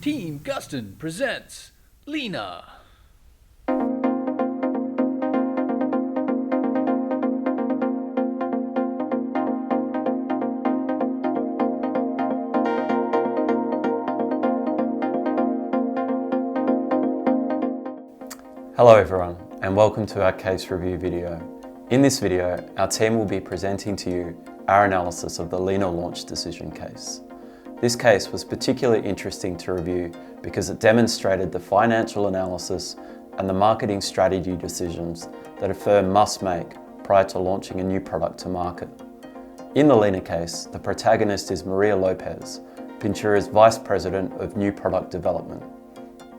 Team Gustin presents Lena. Hello everyone, and welcome to our case review video. In this video, our team will be presenting to you our analysis of the Lena launch decision case. This case was particularly interesting to review because it demonstrated the financial analysis and the marketing strategy decisions that a firm must make prior to launching a new product to market. In the Lena case, the protagonist is Maria Lopez, Pintura's Vice President of New Product Development.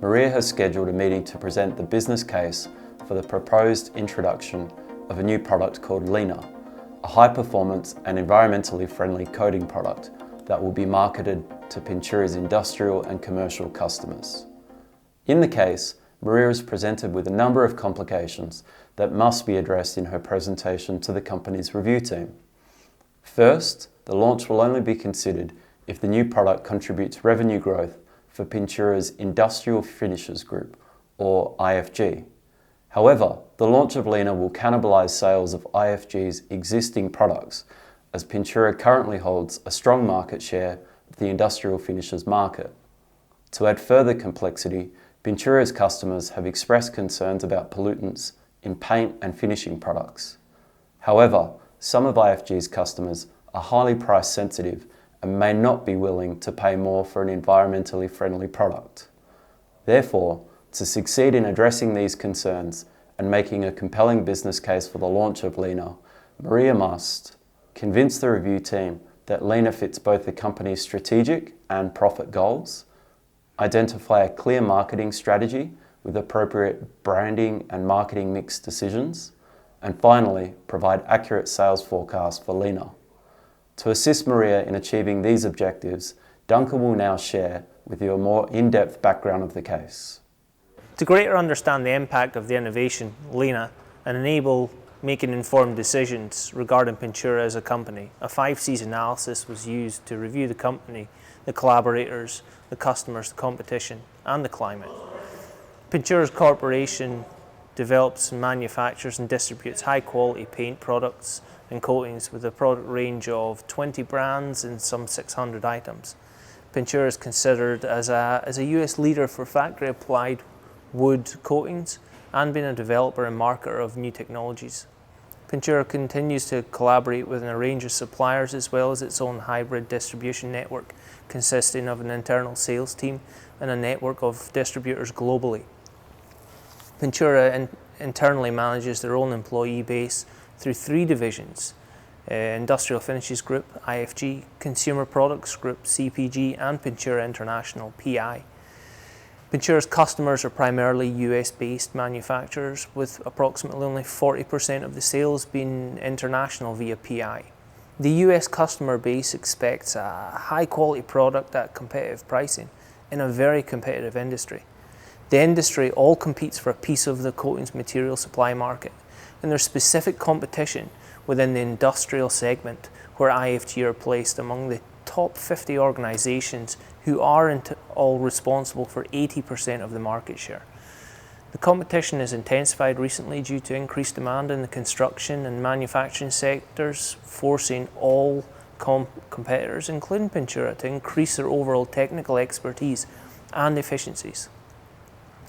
Maria has scheduled a meeting to present the business case for the proposed introduction of a new product called Lena, a high-performance and environmentally friendly coating product that will be marketed to Pintura's industrial and commercial customers. In the case, Maria is presented with a number of complications that must be addressed in her presentation to the company's review team. First, the launch will only be considered if the new product contributes revenue growth for Pintura's Industrial Finishes Group, or IFG. However, the launch of Lena will cannibalize sales of IFG's existing products, as Pintura currently holds a strong market share of the industrial finishes market. To add further complexity, Pintura's customers have expressed concerns about pollutants in paint and finishing products. However, some of IFG's customers are highly price sensitive and may not be willing to pay more for an environmentally friendly product. Therefore, to succeed in addressing these concerns and making a compelling business case for the launch of Lena, Maria must convince the review team that Lena fits both the company's strategic and profit goals, identify a clear marketing strategy with appropriate branding and marketing mix decisions, and finally, provide accurate sales forecasts for Lena. To assist Maria in achieving these objectives, Duncan will now share with you a more in-depth background of the case. To greater understand the impact of the innovation, Lena, and enable making informed decisions regarding Pintura as a company, a 5Cs analysis was used to review the company, the collaborators, the customers, the competition, and the climate. Pintura's corporation develops, manufactures and distributes high-quality paint products and coatings with a product range of 20 brands and some 600 items. Pintura is considered as a US leader for factory-applied wood coatings and being a developer and marketer of new technologies. Pintura continues to collaborate with a range of suppliers as well as its own hybrid distribution network consisting of an internal sales team and a network of distributors globally. Pintura internally manages their own employee base through 3 divisions: Industrial Finishes Group, IFG, Consumer Products Group, CPG, and Pintura International, PI. Pintura's customers are primarily US-based manufacturers, with approximately only 40% of the sales being international via PI. The US customer base expects a high-quality product at competitive pricing in a very competitive industry. The industry all competes for a piece of the coatings material supply market, and there's specific competition within the industrial segment where IFG are placed among the top 50 organisations who are all responsible for 80% of the market share. The competition has intensified recently due to increased demand in the construction and manufacturing sectors, forcing all competitors, including Pintura, to increase their overall technical expertise and efficiencies.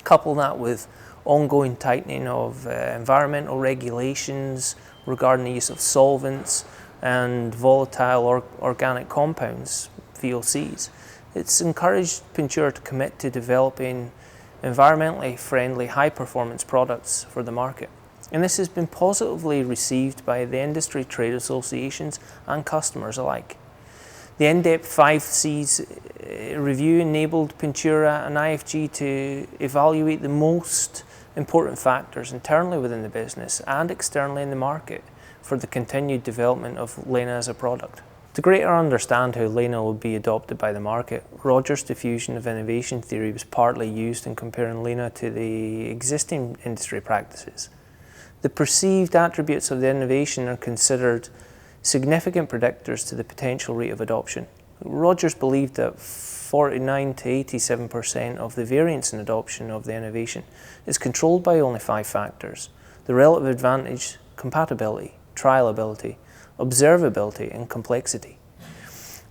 Couple that with ongoing tightening of environmental regulations regarding the use of solvents and volatile organic compounds, VOCs. It's encouraged Pintura to commit to developing environmentally friendly, high-performance products for the market. And this has been positively received by the industry trade associations and customers alike. The in-depth 5Cs review enabled Pintura and IFG to evaluate the most important factors internally within the business and externally in the market for the continued development of Lena as a product. To greater understand how Lena will be adopted by the market, Rogers' diffusion of innovation theory was partly used in comparing Lena to the existing industry practices. The perceived attributes of the innovation are considered significant predictors to the potential rate of adoption. Rogers believed that 49 to 87% of the variance in adoption of the innovation is controlled by only 5 factors: the relative advantage, compatibility, trialability, observability, and complexity.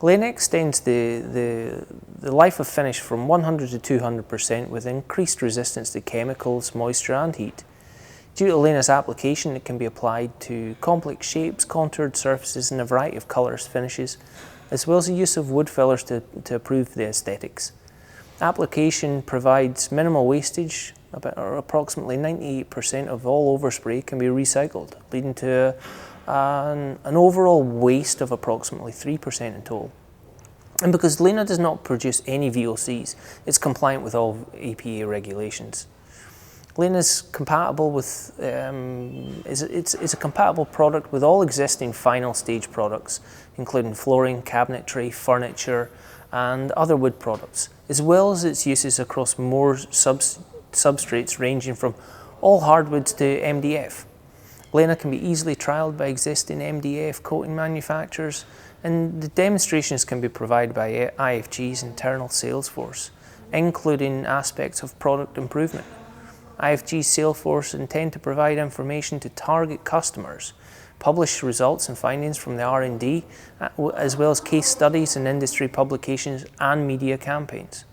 Lena extends the life of finish from 100 to 200% with increased resistance to chemicals, moisture, and heat. Due to Lena's application, it can be applied to complex shapes, contoured surfaces, and a variety of colours, finishes, as well as the use of wood fillers to improve the aesthetics. Application provides minimal wastage. Approximately 98% of all overspray can be recycled, leading to an overall waste of approximately 3% in total. And because Lena does not produce any VOCs, it's compliant with all EPA regulations. Lena is compatible with, it's a compatible product with all existing final stage products, including flooring, cabinetry, furniture, and other wood products, as well as its uses across more substrates ranging from all hardwoods to MDF. Lena can be easily trialled by existing MDF coating manufacturers, and the demonstrations can be provided by IFG's internal sales force, including aspects of product improvement. IFG's sales force intend to provide information to target customers, publish results and findings from the R&D, as well as case studies and industry publications and media campaigns.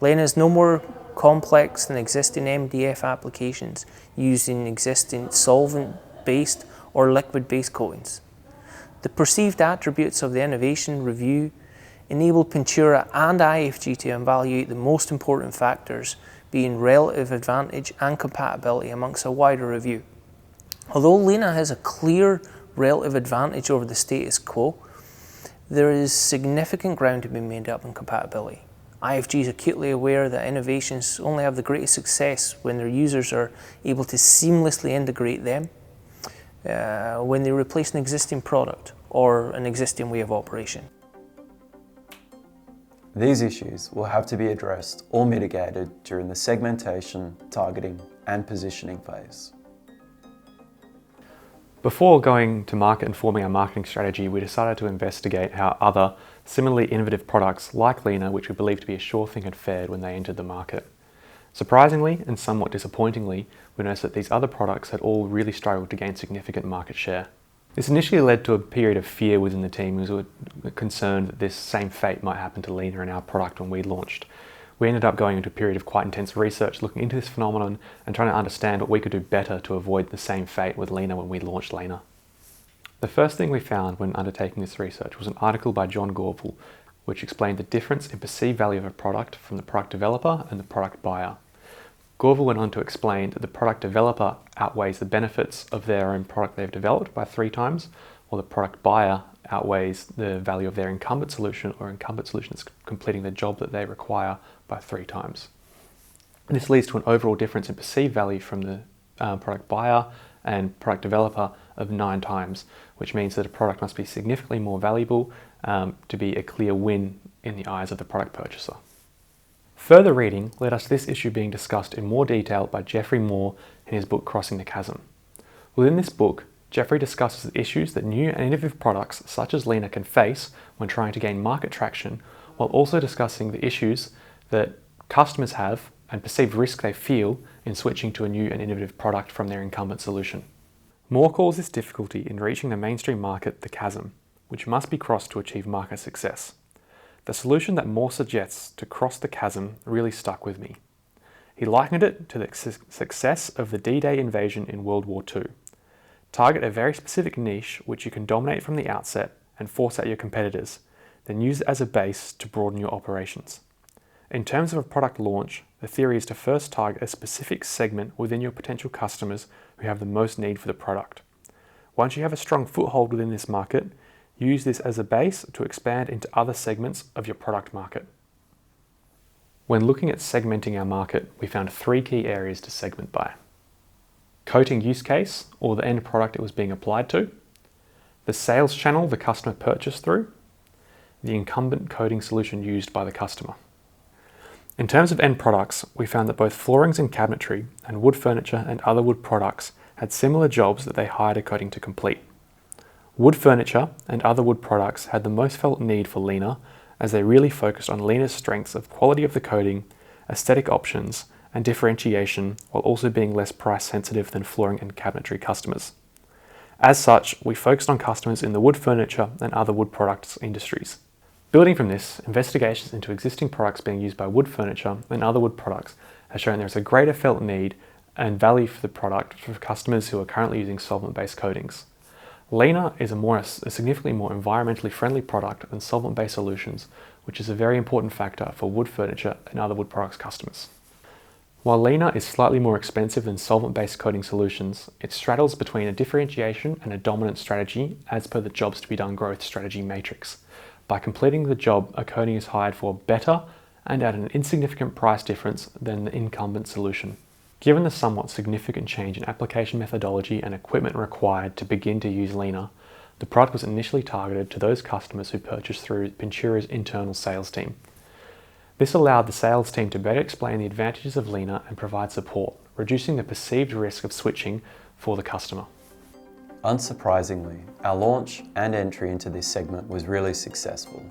Lena is no more complex than existing MDF applications using existing solvent-based or liquid-based coatings. The perceived attributes of the innovation review enabled Pintura and IFG to evaluate the most important factors, being relative advantage and compatibility amongst a wider review. Although Lena has a clear relative advantage over the status quo, there is significant ground to be made up in compatibility. IFG is acutely aware that innovations only have the greatest success when their users are able to seamlessly integrate them when they replace an existing product or an existing way of operation. These issues will have to be addressed or mitigated during the segmentation, targeting, and positioning phase. Before going to market and forming our marketing strategy, we decided to investigate how other similarly innovative products like Lena, which we believe to be a sure thing, had fared when they entered the market. Surprisingly and somewhat disappointingly, we noticed that these other products had all really struggled to gain significant market share. This initially led to a period of fear within the team, as we were concerned that this same fate might happen to Lena and our product when we launched. We ended up going into a period of quite intense research, looking into this phenomenon and trying to understand what we could do better to avoid the same fate with Lena when we launched Lena. The first thing we found when undertaking this research was an article by John Gorville, which explained the difference in perceived value of a product from the product developer and the product buyer. Gorville went on to explain that the product developer outweighs the benefits of their own product they've developed by 3 times, while the product buyer outweighs the value of their incumbent solution, or incumbent solution is completing the job that they require, by 3 times. This leads to an overall difference in perceived value from the product buyer and product developer of 9 times, which means that a product must be significantly more valuable to be a clear win in the eyes of the product purchaser. Further reading led us to this issue being discussed in more detail by Geoffrey Moore in his book Crossing the Chasm. Within this book, Geoffrey discusses the issues that new and innovative products such as Lena can face when trying to gain market traction, while also discussing the issues that customers have and perceived risk they feel in switching to a new and innovative product from their incumbent solution. Moore calls this difficulty in reaching the mainstream market the chasm, which must be crossed to achieve market success. The solution that Moore suggests to cross the chasm really stuck with me. He likened it to the success of the D-Day invasion in World War II. Target a very specific niche which you can dominate from the outset and force out your competitors, then use it as a base to broaden your operations. In terms of a product launch, the theory is to first target a specific segment within your potential customers who have the most need for the product. Once you have a strong foothold within this market, use this as a base to expand into other segments of your product market. When looking at segmenting our market, we found 3 key areas to segment by: coating use case, or the end product it was being applied to; the sales channel the customer purchased through; the incumbent coating solution used by the customer. In terms of end products, we found that both floorings and cabinetry and wood furniture and other wood products had similar jobs that they hired a coating to complete. Wood furniture and other wood products had the most felt need for Lena, as they really focused on Lena's strengths of quality of the coating, aesthetic options, and differentiation, while also being less price sensitive than flooring and cabinetry customers. As such, we focused on customers in the wood furniture and other wood products industries. Building from this, investigations into existing products being used by wood furniture and other wood products has shown there is a greater felt need and value for the product for customers who are currently using solvent-based coatings. Lena is a significantly more environmentally friendly product than solvent-based solutions, which is a very important factor for wood furniture and other wood products customers. While Lena is slightly more expensive than solvent-based coating solutions, it straddles between a differentiation and a dominant strategy as per the jobs to be done growth strategy matrix. By completing the job, a coating is hired for better and at an insignificant price difference than the incumbent solution. Given the somewhat significant change in application methodology and equipment required to begin to use Lena, the product was initially targeted to those customers who purchased through Pintura's internal sales team. This allowed the sales team to better explain the advantages of Lena and provide support, reducing the perceived risk of switching for the customer. Unsurprisingly, our launch and entry into this segment was really successful.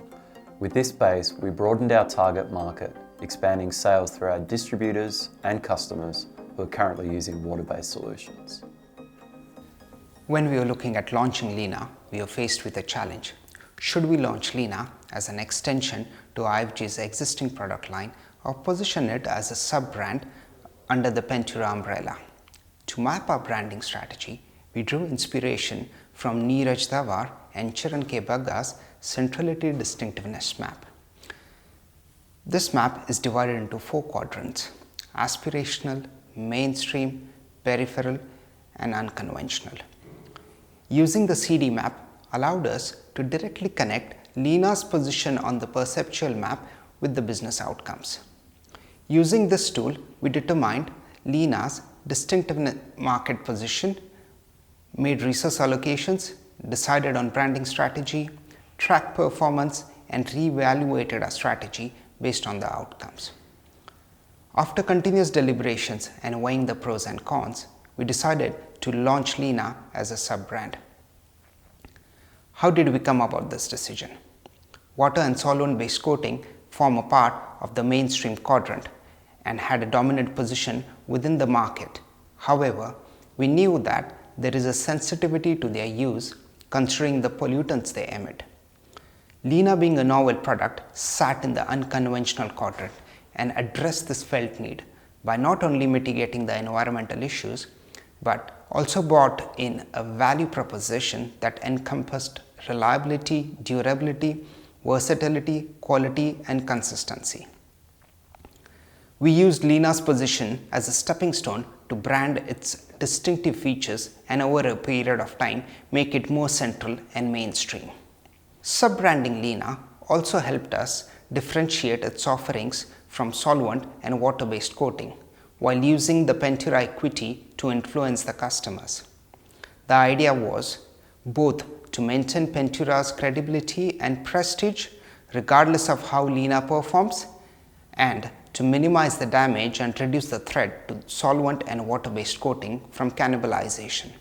With this base, we broadened our target market, expanding sales through our distributors and customers who are currently using water-based solutions. When we were looking at launching Lena, we were faced with a challenge. Should we launch Lena as an extension to IFG's existing product line or position it as a sub-brand under the Pintura umbrella? To map our branding strategy, we drew inspiration from Neeraj Davar and Charan K. Bagga's Centrality Distinctiveness Map. This map is divided into 4 quadrants: aspirational, mainstream, peripheral, and unconventional. Using the CD map allowed us to directly connect Lena's position on the perceptual map with the business outcomes. Using this tool, we determined Lena's distinctive market position, made resource allocations, decided on branding strategy, tracked performance, and reevaluated our strategy based on the outcomes. After continuous deliberations and weighing the pros and cons, we decided to launch Lena as a sub-brand. How did we come about this decision? Water and solvent-based coating form a part of the mainstream quadrant and had a dominant position within the market. However, we knew that there is a sensitivity to their use considering the pollutants they emit. Lena, being a novel product, sat in the unconventional quadrant and addressed this felt need by not only mitigating the environmental issues, but also brought in a value proposition that encompassed reliability, durability, versatility, quality, and consistency. We used Lena's position as a stepping stone to brand its distinctive features and over a period of time make it more central and mainstream. Sub-branding Lena also helped us differentiate its offerings from solvent and water-based coating while using the Pintura equity to influence the customers. The idea was both to maintain Pintura's credibility and prestige regardless of how Lena performs, and to minimize the damage and reduce the threat to solvent and water-based coating from cannibalization.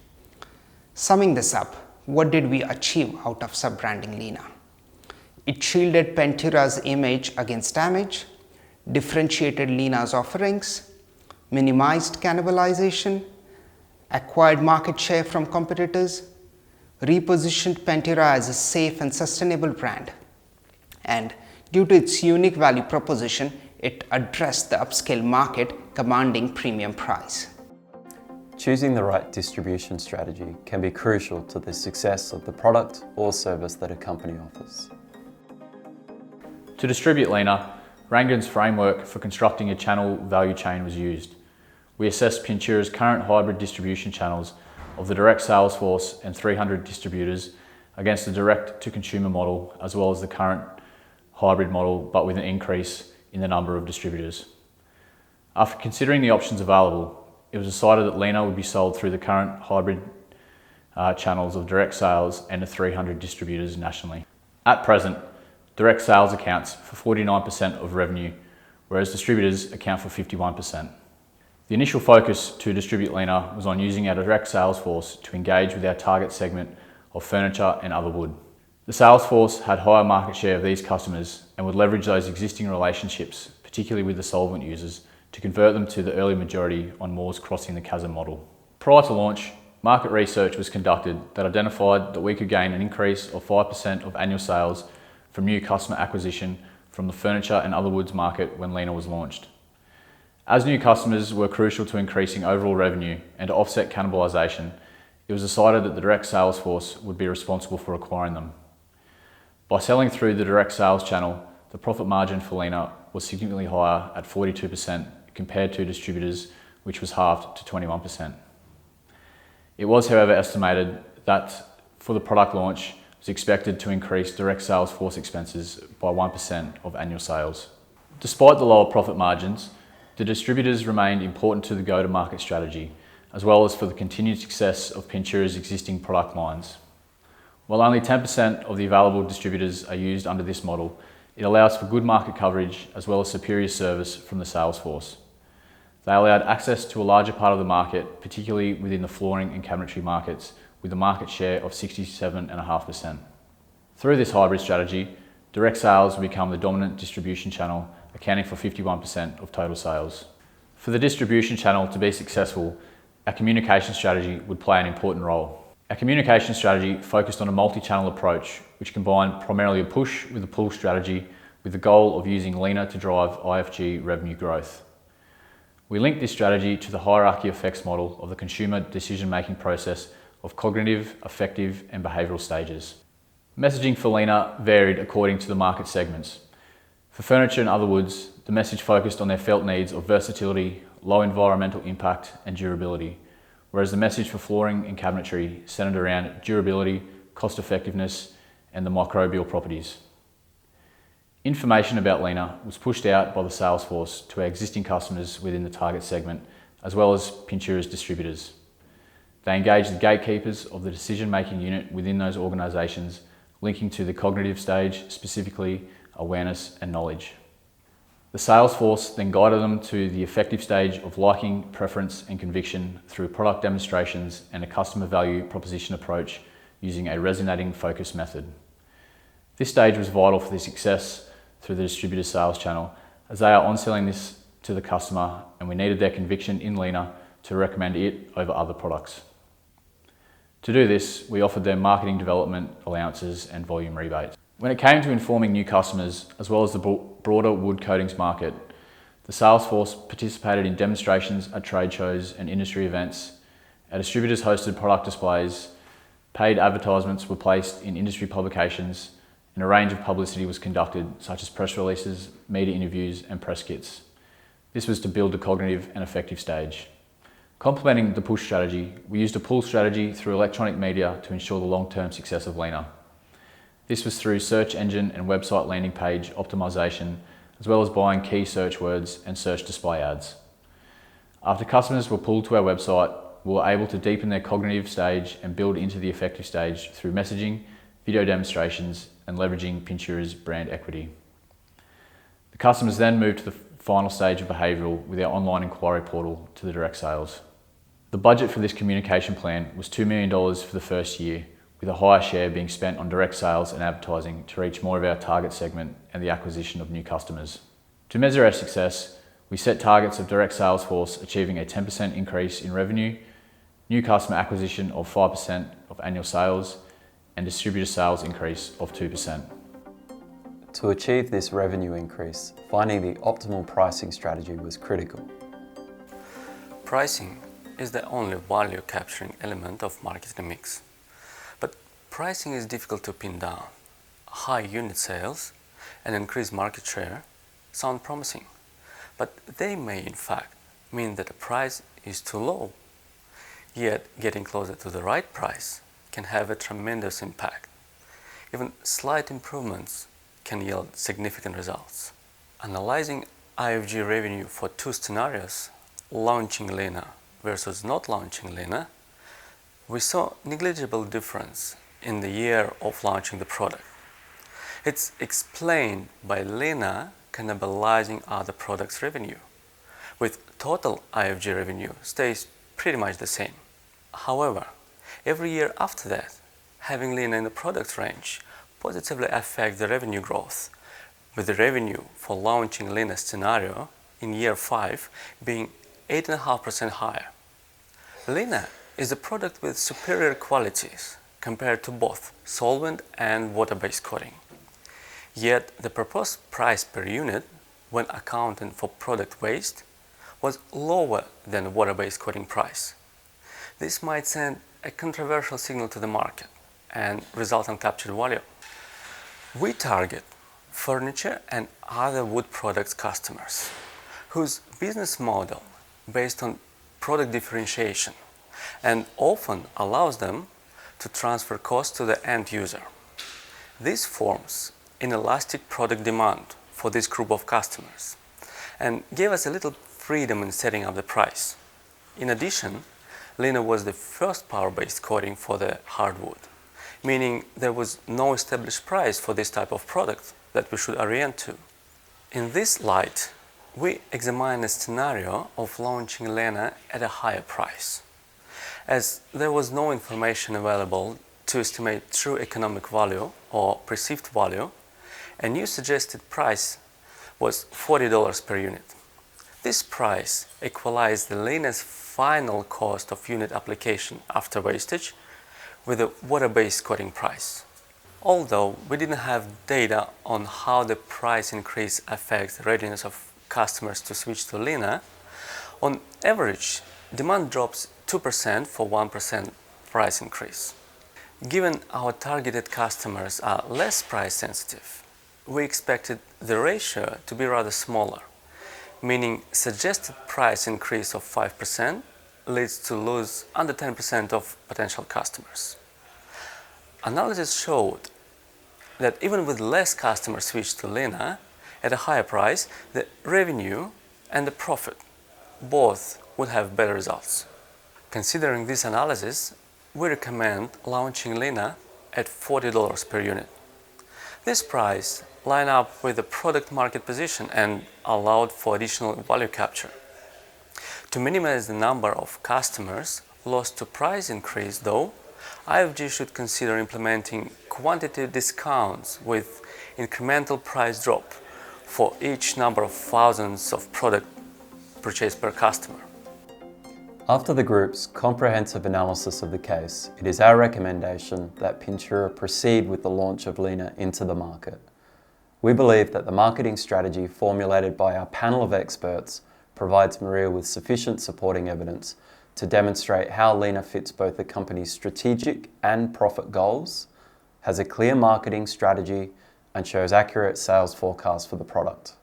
Summing this up, what did we achieve out of sub-branding Lena? It shielded Pintura's image against damage, differentiated Lena's offerings, minimized cannibalization, acquired market share from competitors, repositioned Pintura as a safe and sustainable brand, and due to its unique value proposition, it addressed the upscale market commanding premium price. Choosing the right distribution strategy can be crucial to the success of the product or service that a company offers. To distribute Lena, Rangan's framework for constructing a channel value chain was used. We assessed Pintura's current hybrid distribution channels of the direct sales force and 300 distributors against the direct-to-consumer model, as well as the current hybrid model, but with an increase in the number of distributors. After considering the options available, it was decided that Lena would be sold through the current hybrid channels of direct sales and the 300 distributors nationally. At present, direct sales accounts for 49% of revenue, whereas distributors account for 51%. The initial focus to distribute Lena was on using our direct sales force to engage with our target segment of furniture and other wood. The sales force had higher market share of these customers and would leverage those existing relationships, particularly with the solvent users, to convert them to the early majority on Moore's crossing the chasm model. Prior to launch, market research was conducted that identified that we could gain an increase of 5% of annual sales from new customer acquisition from the furniture and other woods market when Lena was launched. As new customers were crucial to increasing overall revenue and to offset cannibalisation, it was decided that the direct sales force would be responsible for acquiring them. By selling through the direct sales channel, the profit margin for Lena was significantly higher at 42% compared to distributors, which was halved to 21%. It was, however, estimated that for the product launch, it was expected to increase direct sales force expenses by 1% of annual sales. Despite the lower profit margins, the distributors remained important to the go-to-market strategy, as well as for the continued success of Pintura's existing product lines. While only 10% of the available distributors are used under this model, it allows for good market coverage as well as superior service from the sales force. They allowed access to a larger part of the market, particularly within the flooring and cabinetry markets, with a market share of 67.5%. Through this hybrid strategy, direct sales will become the dominant distribution channel, accounting for 51% of total sales. For the distribution channel to be successful, our communication strategy would play an important role. Our communication strategy focused on a multi-channel approach, which combined primarily a push with a pull strategy with the goal of using Lena to drive IFG revenue growth. We linked this strategy to the hierarchy effects model of the consumer decision-making process of cognitive, affective, and behavioural stages. Messaging for Lena varied according to the market segments. For furniture and other woods, the message focused on their felt needs of versatility, low environmental impact, and durability, whereas the message for flooring and cabinetry centred around durability, cost-effectiveness, and the microbial properties. Information about Lena was pushed out by the sales force to our existing customers within the target segment, as well as Pintura's distributors. They engaged the gatekeepers of the decision-making unit within those organisations, linking to the cognitive stage, specifically awareness and knowledge. The sales force then guided them to the effective stage of liking, preference, and conviction through product demonstrations and a customer value proposition approach using a resonating focus method. This stage was vital for the success through the distributor sales channel, as they are on-selling this to the customer, and we needed their conviction in Lena to recommend it over other products. To do this, we offered them marketing development allowances and volume rebates. When it came to informing new customers, as well as the broader wood coatings market, the sales force participated in demonstrations at trade shows and industry events. Our distributors hosted product displays, paid advertisements were placed in industry publications, and a range of publicity was conducted, such as press releases, media interviews, and press kits. This was to build the cognitive and affective stage. Complementing the push strategy, we used a pull strategy through electronic media to ensure the long-term success of Lena. This was through search engine and website landing page optimization, as well as buying key search words and search display ads. After customers were pulled to our website, we were able to deepen their cognitive stage and build into the effective stage through messaging, video demonstrations, and leveraging Pintura's brand equity. The customers then moved to the final stage of behavioural with our online inquiry portal to the direct sales. The budget for this communication plan was $2 million for the first year, with a higher share being spent on direct sales and advertising to reach more of our target segment and the acquisition of new customers. To measure our success, we set targets of direct sales force achieving a 10% increase in revenue, new customer acquisition of 5% of annual sales, and distributor sales increase of 2%. To achieve this revenue increase, finding the optimal pricing strategy was critical. Pricing is the only value capturing element of marketing mix. But pricing is difficult to pin down. High unit sales and increased market share sound promising, but they may in fact mean that the price is too low. Yet getting closer to the right price can have a tremendous impact. Even slight improvements can yield significant results. Analyzing IFG revenue for two scenarios, launching Lena versus not launching Lena, we saw negligible difference in the year of launching the product. It's explained by Lena cannibalizing other products' revenue, with total IFG revenue stays pretty much the same. However, every year after that, having Lena in the product range positively affect the revenue growth, with the revenue for launching Lena scenario in year 5 being 8.5% higher. Lena is a product with superior qualities compared to both solvent and water-based coating. Yet the proposed price per unit, when accounting for product waste, was lower than the water-based coating price. This might send a controversial signal to the market and result in captured value. We target furniture and other wood products customers whose business model based on product differentiation and often allows them to transfer costs to the end user. This forms inelastic product demand for this group of customers and gave us a little freedom in setting up the price. In addition, Lena was the first power-based coating for the hardwood, meaning there was no established price for this type of product that we should orient to. In this light, we examine a scenario of launching Lena at a higher price. As there was no information available to estimate true economic value or perceived value, a new suggested price was $40 per unit. This price equalized the Lena's final cost of unit application after wastage with a water-based coating price. Although we didn't have data on how the price increase affects the readiness of customers to switch to Lena, on average, demand drops 2% for 1% price increase. Given our targeted customers are less price sensitive, we expected the ratio to be rather smaller, meaning suggested price increase of 5% leads to lose under 10% of potential customers. Analysis showed that even with less customers switched to Lena at a higher price, the revenue and the profit both would have better results. Considering this analysis, we recommend launching Lena at $40 per unit. This price lined up with the product market position and allowed for additional value capture. To minimize the number of customers lost to price increase, though, IFG should consider implementing quantitative discounts with incremental price drop for each number of thousands of product purchased per customer. After the group's comprehensive analysis of the case, it is our recommendation that Pintura proceed with the launch of Lena into the market. We believe that the marketing strategy formulated by our panel of experts provides Maria with sufficient supporting evidence to demonstrate how Lena fits both the company's strategic and profit goals, has a clear marketing strategy, and shows accurate sales forecasts for the product.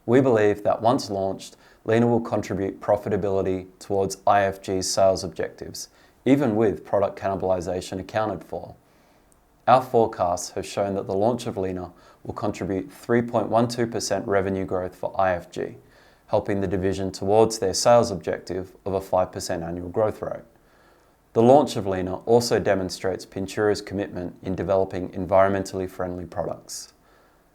We believe that once launched, Lena will contribute profitability towards IFG's sales objectives, even with product cannibalization accounted for. Our forecasts have shown that the launch of Lena will contribute 3.12% revenue growth for IFG, helping the division towards their sales objective of a 5% annual growth rate. The launch of Lena also demonstrates Pintura's commitment in developing environmentally friendly products.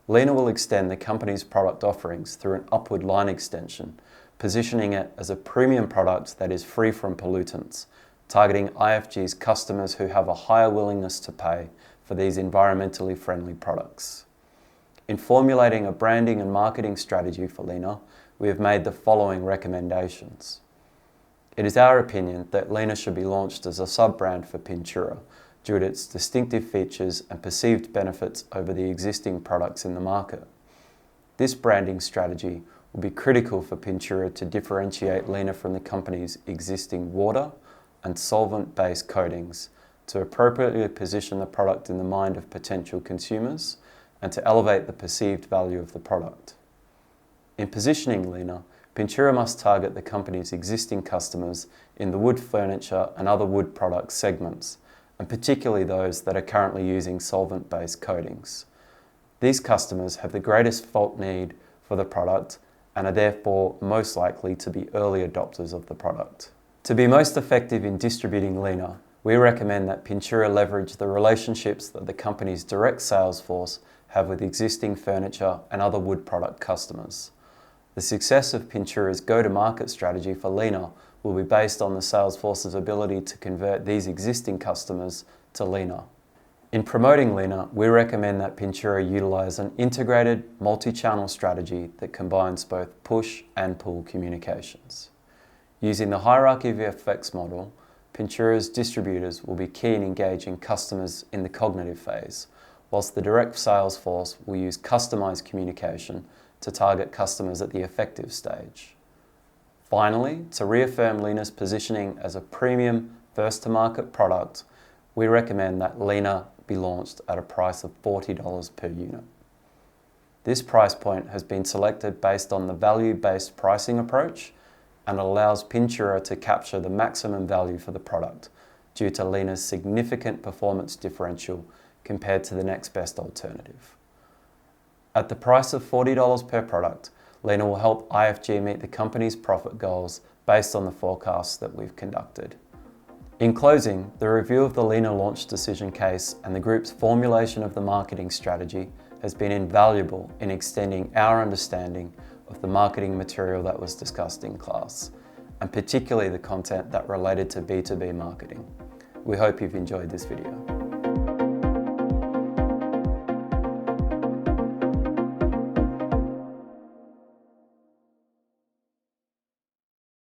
Lena will extend the company's product offerings through an upward line extension, positioning it as a premium product that is free from pollutants, targeting IFG's customers who have a higher willingness to pay for these environmentally friendly products. In formulating a branding and marketing strategy for Lena, we have made the following recommendations. It is our opinion that Lena should be launched as a sub-brand for Pintura due to its distinctive features and perceived benefits over the existing products in the market. This branding strategy will be critical for Pintura to differentiate Lena from the company's existing water and solvent-based coatings, to appropriately position the product in the mind of potential consumers, and to elevate the perceived value of the product. In positioning Lena, Pintura must target the company's existing customers in the wood furniture and other wood product segments, and particularly those that are currently using solvent-based coatings. These customers have the greatest felt need for the product and are therefore most likely to be early adopters of the product. To be most effective in distributing Lena, we recommend that Pintura leverage the relationships that the company's direct sales force have with existing furniture and other wood product customers. The success of Pintura's go-to-market strategy for Lena will be based on the sales force's ability to convert these existing customers to Lena. In promoting Lena, we recommend that Pintura utilise an integrated multi-channel strategy that combines both push and pull communications. Using the hierarchy VFX model, Pintura's distributors will be key in engaging customers in the cognitive phase, whilst the direct sales force will use customised communication to target customers at the effective stage. Finally, to reaffirm Lena's positioning as a premium first-to-market product, we recommend that Lena be launched at a price of $40 per unit. This price point has been selected based on the value-based pricing approach and allows Pintura to capture the maximum value for the product due to Lena's significant performance differential compared to the next best alternative. At the price of $40 per product, Lena will help IFG meet the company's profit goals based on the forecasts that we've conducted. In closing, the review of the Lena launch decision case and the group's formulation of the marketing strategy has been invaluable in extending our understanding of the marketing material that was discussed in class, and particularly the content that related to B2B marketing. We hope you've enjoyed this video.